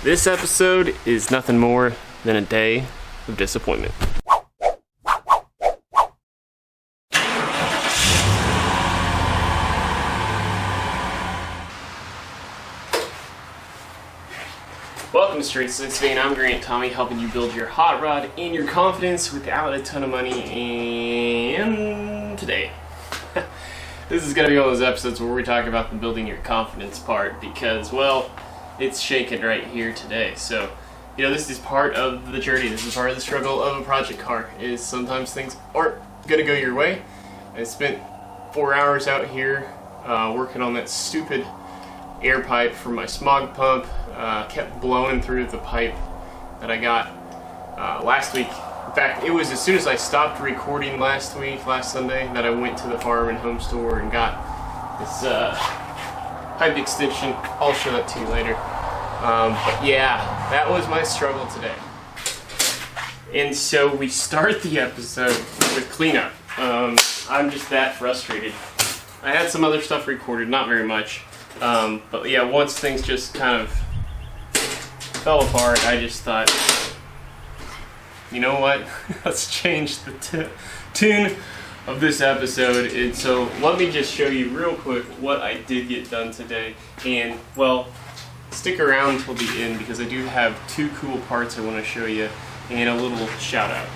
This episode is nothing more than a day of disappointment. Welcome to Street Slicks Vein. I'm Grant Tommy, helping you build your hot rod and your confidence without a ton of money. And today, this is going to be one of those episodes where we talk about the building your confidence part because, well, it's shaking right here today. So, you know, this is part of the journey. This is part of the struggle of a project car, is sometimes things aren't going to go your way. I spent 4 hours out here working on that stupid air pipe for my Smog pump. Kept blowing through the pipe that I got last week. In fact, it was as soon as I stopped recording last Sunday, that I went to the farm and home store and got this pipe extension. I'll show that to you later. But yeah, that was my struggle today. And so we start the episode with cleanup. I'm just that frustrated. I had some other stuff recorded, not very much. But yeah, once things just kind of fell apart, I just thought, you know what, let's change the tune of this episode. And so let me just show you real quick what I did get done today. And well, stick around until the end because I do have 2 cool parts I want to show you and a little shout out.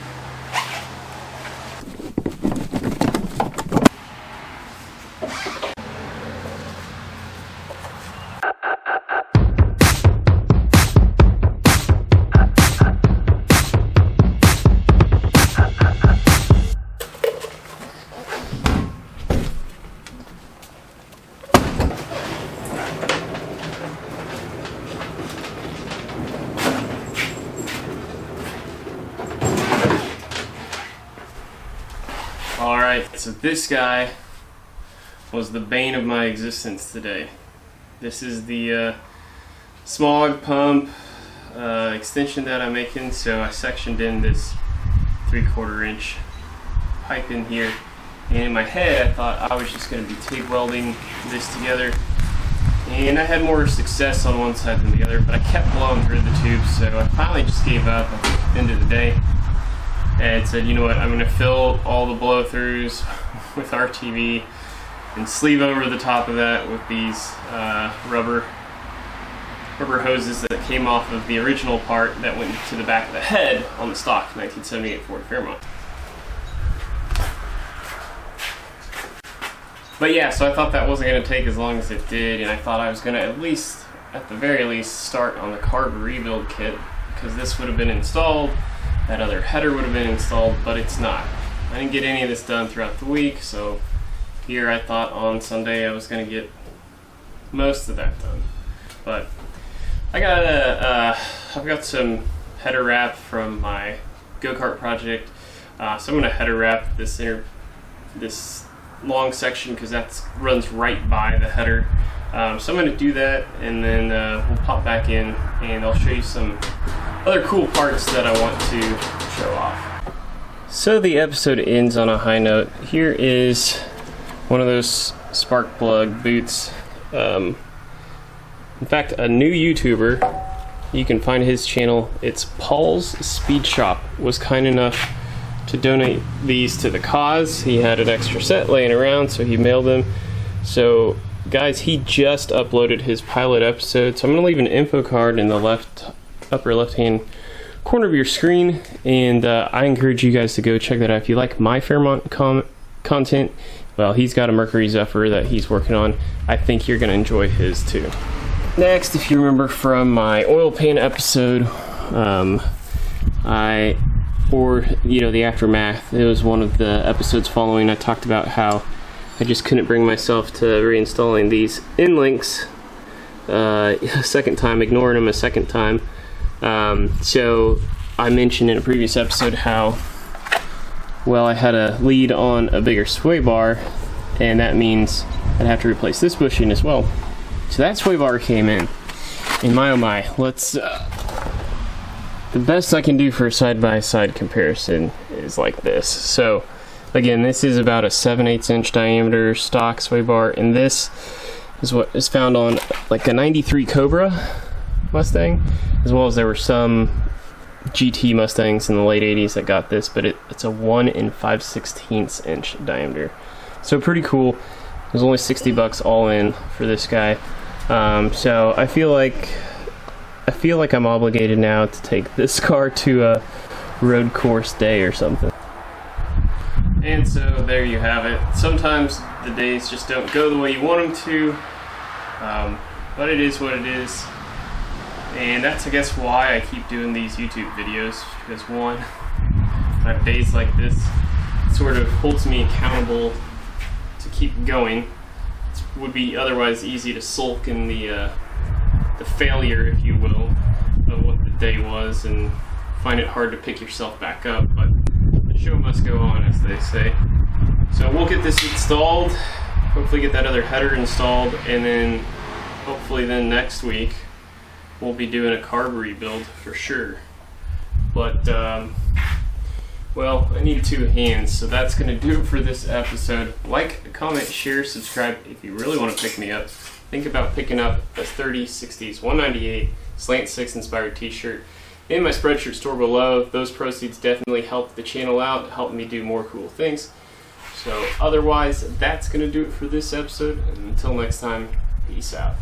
Alright, so this guy was the bane of my existence today. This is the Smog pump extension that I'm making. So I sectioned in this 3/4 inch pipe in here, and in my head I thought I was just going to be TIG welding this together, and I had more success on one side than the other, but I kept blowing through the tubes, so I finally just gave up at the end of the day and said, you know what, I'm going to fill all the blow-throughs with RTV and sleeve over the top of that with these rubber hoses that came off of the original part that went to the back of the head on the stock 1978 Ford Fairmont. But yeah, so I thought that wasn't going to take as long as it did, and I thought I was going to at the very least, start on the carb rebuild kit, because this would have been installed. That other header would have been installed, but it's not. I didn't get any of this done throughout the week, so here I thought on Sunday I was going to get most of that done. But I've got some header wrap from my go-kart project, so I'm going to header wrap this long section because that runs right by the header. So I'm going to do that, and then we'll pop back in and I'll show you some other cool parts that I want to show off. So the episode ends on a high note. Here is one of those spark plug boots. In fact, a new YouTuber, you can find his channel, it's Paul's Speed Shop, was kind enough to donate these to the cause. He had an extra set laying around, so he mailed them. So guys, he just uploaded his pilot episode, so I'm going to leave an info card in the upper left hand corner of your screen, and I encourage you guys to go check that out. If you like my Fairmont content, well, he's got a Mercury Zephyr that he's working on. I think you're going to enjoy his too. Next, if you remember from my oil pan episode, the aftermath, it was one of the episodes following, I talked about how I just couldn't bring myself to reinstalling these end links a second time, ignoring them a second time. So I mentioned in a previous episode how, well, I had a lead on a bigger sway bar, and that means I'd have to replace this bushing as well. So that sway bar came in, and my oh my, let's, the best I can do for a side-by-side comparison is like this. So again, this is about a 7/8 inch diameter stock sway bar, and this is what is found on like a 93 Cobra Mustang. as well as there were some GT Mustangs in the late 80s that got this, but it's a 1 5/16 inch diameter. So pretty cool. It was only $60 all in for this guy. So I feel like I'm obligated now to take this car to a road course day or something. And so there you have it. Sometimes the days just don't go the way you want them to, but it is what it is. And that's, I guess, why I keep doing these YouTube videos, because one, I have days like this, it sort of holds me accountable to keep going. It would be otherwise easy to sulk in the failure, if you will, of what the day was, and find it hard to pick yourself back up, but the show must go on, as they say. So we'll get this installed, hopefully get that other header installed, and then hopefully then next week we'll be doing a carb rebuild for sure. But well, I need 2 hands, so that's going to do it for this episode. Like, comment, share, subscribe if you really want to pick me up. Think about picking up a 30/60s 198 Slant 6 inspired t-shirt in my Spreadshirt store below. Those proceeds definitely help the channel out, help me do more cool things. So otherwise, that's going to do it for this episode. And until next time, peace out.